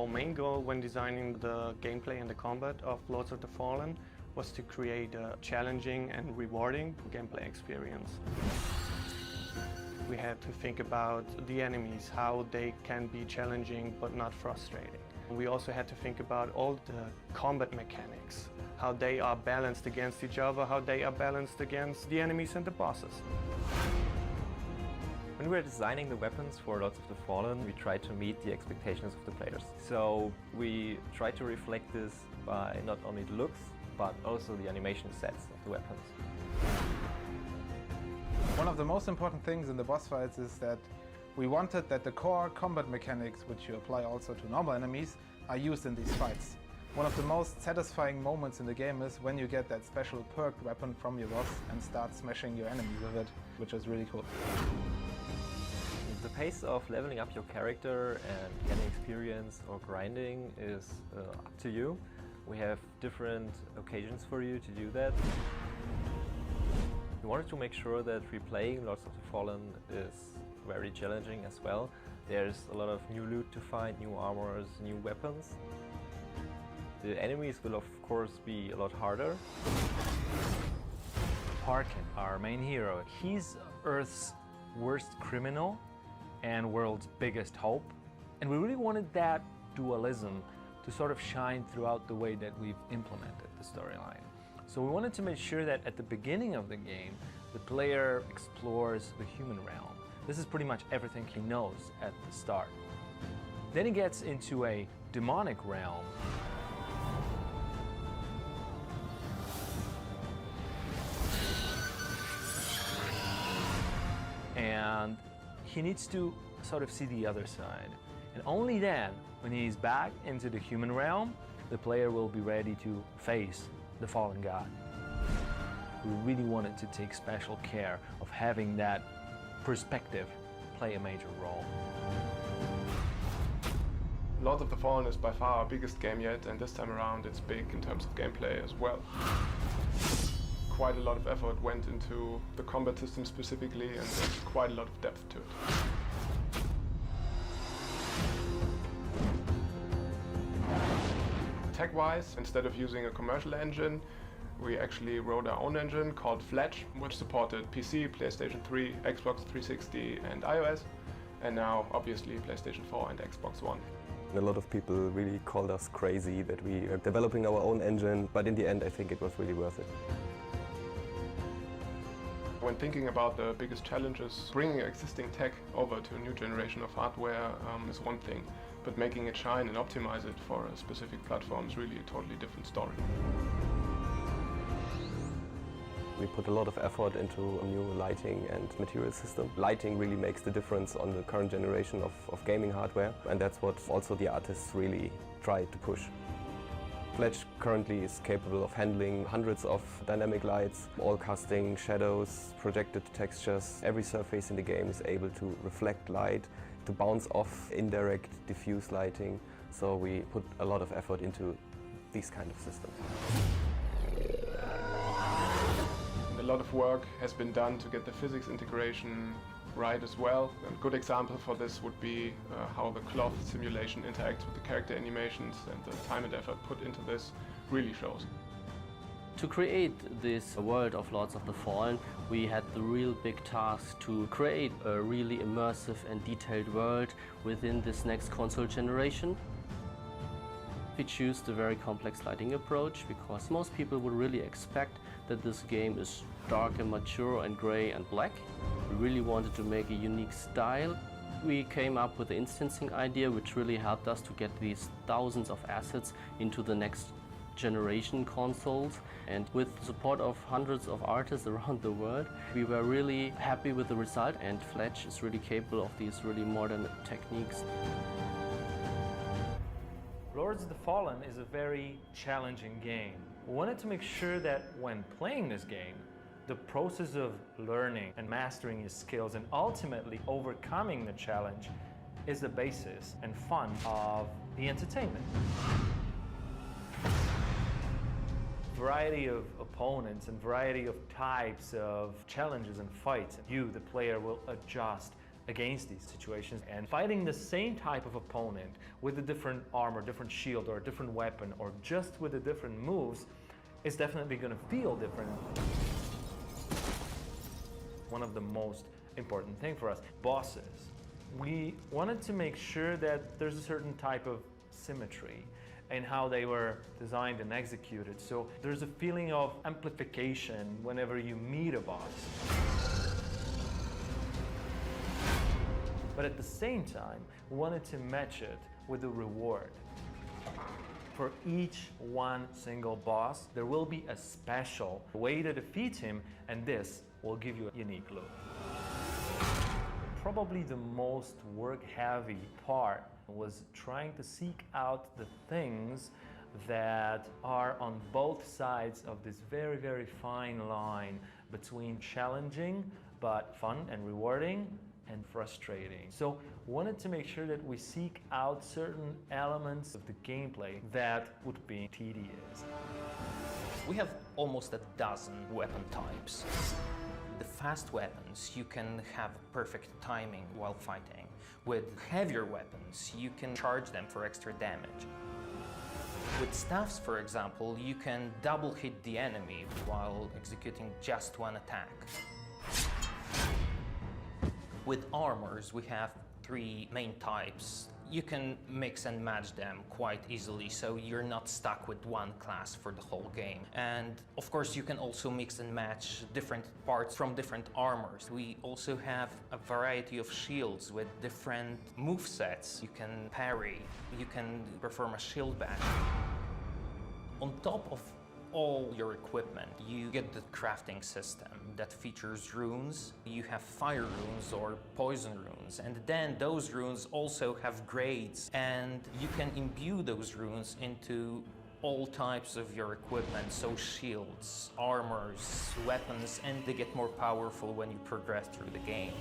Our main goal when designing the gameplay and the combat of Lords of the Fallen was to create a challenging and rewarding gameplay experience. We had to think about the enemies, how they can be challenging but not frustrating. We also had to think about all the combat mechanics, how they are balanced against each other, how they are balanced against the enemies and the bosses. When we were designing the weapons for Lords of the Fallen, we tried to meet the expectations of the players. So we tried to reflect this by not only the looks, but also the animation sets of the weapons. One of the most important things in the boss fights is that we wanted that the core combat mechanics, which you apply also to normal enemies, are used in these fights. One of the most satisfying moments in the game is when you get that special perked weapon from your boss and start smashing your enemy with it, which is really cool. The pace of leveling up your character and getting experience or grinding is up to you. We have different occasions for you to do that. We wanted to make sure that replaying Lords of the Fallen is very challenging as well. There's a lot of new loot to find, new armors, new weapons. The enemies will of course be a lot harder. Harken, our main hero, he's Earth's worst criminal and world's biggest hope. And we really wanted that dualism to sort of shine throughout the way that we've implemented the storyline. So we wanted to make sure that at the beginning of the game, the player explores the human realm. This is pretty much everything he knows at the start. Then he gets into a demonic realm. And he needs to sort of see the other side. And only then, when he's back into the human realm, the player will be ready to face the fallen god. We really wanted to take special care of having that perspective play a major role. Lords of the Fallen is by far our biggest game yet, and this time around it's big in terms of gameplay as well. Quite a lot of effort went into the combat system specifically, and there's quite a lot of depth to it. Tech-wise, instead of using a commercial engine, we actually wrote our own engine called Fletch, which supported PC, PlayStation 3, Xbox 360 and iOS, and now obviously PlayStation 4 and Xbox One. A lot of people really called us crazy that we are developing our own engine, but in the end I think it was really worth it. When thinking about the biggest challenges, bringing existing tech over to a new generation of hardware is one thing, but making it shine and optimize it for a specific platform is really a totally different story. We put a lot of effort into a new lighting and material system. Lighting really makes the difference on the current generation of gaming hardware, and that's what also the artists really try to push. Fletch currently is capable of handling hundreds of dynamic lights, all casting shadows, projected textures. Every surface in the game is able to reflect light, to bounce off indirect diffuse lighting. So we put a lot of effort into these kind of systems. A lot of work has been done to get the physics integration right as well. A good example for this would be how the cloth simulation interacts with the character animations, and the time and effort put into this really shows. To create this world of Lords of the Fallen, we had the real big task to create a really immersive and detailed world within this next console generation. We choose the very complex lighting approach because most people would really expect that this game is dark and mature and grey and black. We really wanted to make a unique style. We came up with the instancing idea, which really helped us to get these thousands of assets into the next generation consoles. And with the support of hundreds of artists around the world, we were really happy with the result, and Fletch is really capable of these really modern techniques. Lords of the Fallen is a very challenging game. We wanted to make sure that when playing this game, the process of learning and mastering your skills and ultimately overcoming the challenge is the basis and fun of the entertainment. Variety of opponents and variety of types of challenges and fights. You, the player, will adjust against these situations, and fighting the same type of opponent with a different armor, different shield, or a different weapon, or just with the different moves is definitely going to feel different. One of the most important thing for us, bosses. We wanted to make sure that there's a certain type of symmetry in how they were designed and executed. So there's a feeling of amplification whenever you meet a boss. But at the same time, we wanted to match it with a reward. For each one single boss, there will be a special way to defeat him, and this will give you a unique look. Probably the most work-heavy part was trying to seek out the things that are on both sides of this very, very fine line between challenging but fun and rewarding and frustrating. So wanted to make sure that we seek out certain elements of the gameplay that would be tedious. We have almost a dozen weapon types. The fast weapons, you can have perfect timing while fighting. With heavier weapons, you can charge them for extra damage. With staffs, for example, you can double hit the enemy while executing just one attack. With armors, we have three main types. You can mix and match them quite easily, so you're not stuck with one class for the whole game. And of course, you can also mix and match different parts from different armors. We also have a variety of shields with different movesets. You can parry, you can perform a shield bash. On top of all your equipment, you get the crafting system that features runes. You have fire runes or poison runes, and then those runes also have grades, and you can imbue those runes into all types of your equipment, so shields, armors, weapons, and they get more powerful when you progress through the game.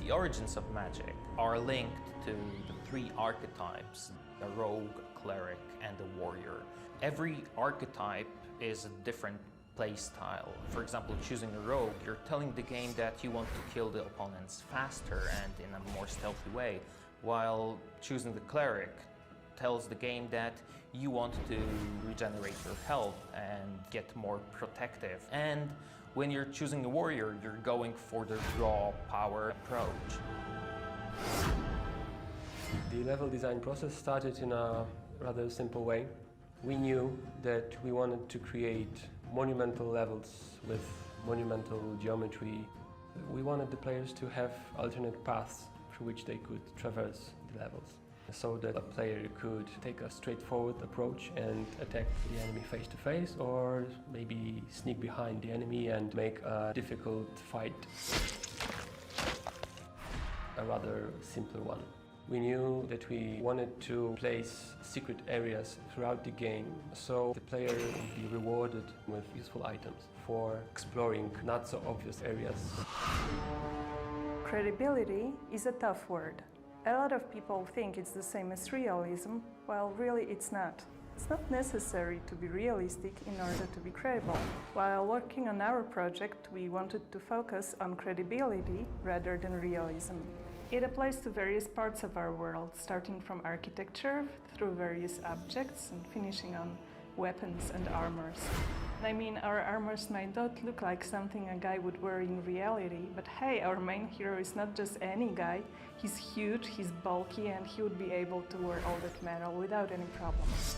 The origins of magic are linked to the three archetypes: a rogue, a cleric, and a warrior. Every archetype is a different play style. For example, choosing a rogue, you're telling the game that you want to kill the opponents faster and in a more stealthy way, while choosing the cleric tells the game that you want to regenerate your health and get more protective. And when you're choosing a warrior, you're going for the raw power approach. The level design process started in a rather simple way. We knew that we wanted to create monumental levels with monumental geometry. We wanted the players to have alternate paths through which they could traverse the levels, so that a player could take a straightforward approach and attack the enemy face to face, or maybe sneak behind the enemy and make a difficult fight a rather simpler one. We knew that we wanted to place secret areas throughout the game, so the player would be rewarded with useful items for exploring not so obvious areas. Credibility is a tough word. A lot of people think it's the same as realism, while really it's not. It's not necessary to be realistic in order to be credible. While working on our project, we wanted to focus on credibility rather than realism. It applies to various parts of our world, starting from architecture through various objects and finishing on weapons and armors. I mean, our armors might not look like something a guy would wear in reality, but hey, our main hero is not just any guy. He's huge, he's bulky, and he would be able to wear all that metal without any problems.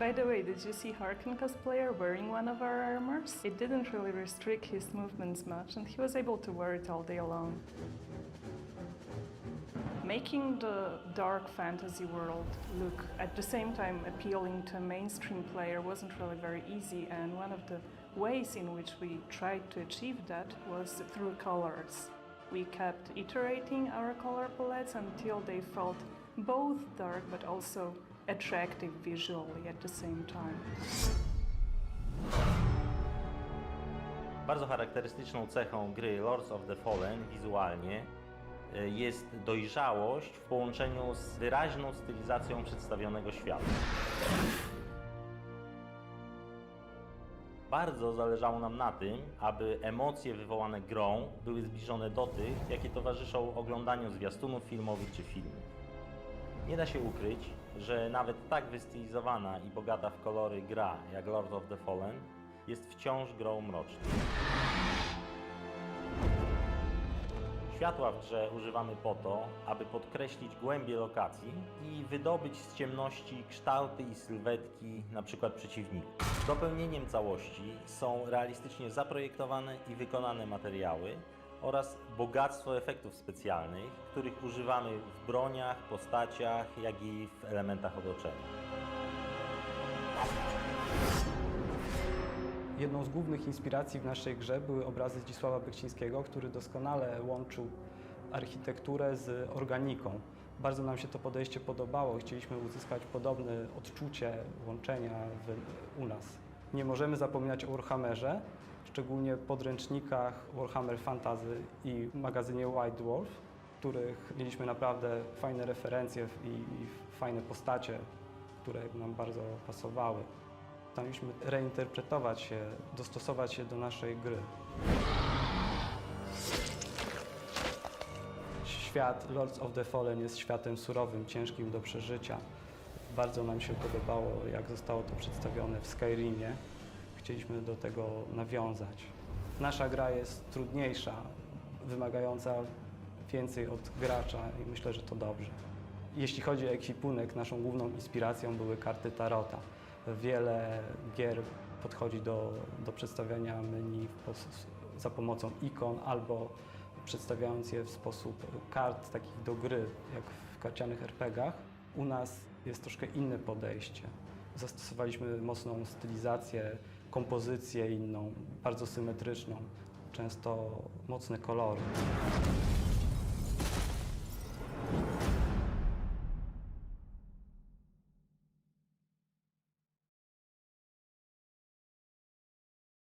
By the way, did you see Harken cosplayer wearing one of our armors? It didn't really restrict his movements much, and he was able to wear it all day long. Making the dark fantasy world look at the same time appealing to a mainstream player wasn't really very easy, and one of the ways in which we tried to achieve that was through colors. We kept iterating our color palettes until they felt both dark but also attractive visually at the same time. Bardzo charakterystyczną cechą gry Lords of the Fallen wizualnie jest dojrzałość w połączeniu z wyraźną stylizacją przedstawionego świata. Bardzo zależało nam na tym, aby emocje wywołane grą były zbliżone do tych, jakie towarzyszą oglądaniu zwiastunów filmowych czy filmów. Nie da się ukryć, że nawet tak wystylizowana i bogata w kolory gra jak Lords of the Fallen jest wciąż grą mroczną. Światła w grze używamy po to, aby podkreślić głębię lokacji i wydobyć z ciemności kształty i sylwetki np. przeciwników. Dopełnieniem całości są realistycznie zaprojektowane i wykonane materiały oraz bogactwo efektów specjalnych, których używamy w broniach, postaciach, jak i w elementach otoczenia. Jedną z głównych inspiracji w naszej grze były obrazy Zdzisława Beksińskiego, który doskonale łączył architekturę z organiką. Bardzo nam się to podejście podobało. Chcieliśmy uzyskać podobne odczucie łączenia u nas. Nie możemy zapominać o Warhammerze, szczególnie podręcznikach Warhammer Fantasy i magazynie White Dwarf, w których mieliśmy naprawdę fajne referencje i fajne postacie, które nam bardzo pasowały. Staraliśmy reinterpretować się, dostosować się do naszej gry. Świat Lords of the Fallen jest światem surowym, ciężkim do przeżycia. Bardzo nam się podobało, jak zostało to przedstawione w Skyrimie. Chcieliśmy do tego nawiązać. Nasza gra jest trudniejsza, wymagająca więcej od gracza i myślę, że to dobrze. Jeśli chodzi o ekwipunek, naszą główną inspiracją były karty Tarota. Wiele gier podchodzi do przedstawiania menu za pomocą ikon albo przedstawiając je w sposób kart takich do gry, jak w karcianych RPG-ach. U nas jest troszkę inne podejście. Zastosowaliśmy mocną stylizację, kompozycję inną, bardzo symetryczną, często mocne kolory.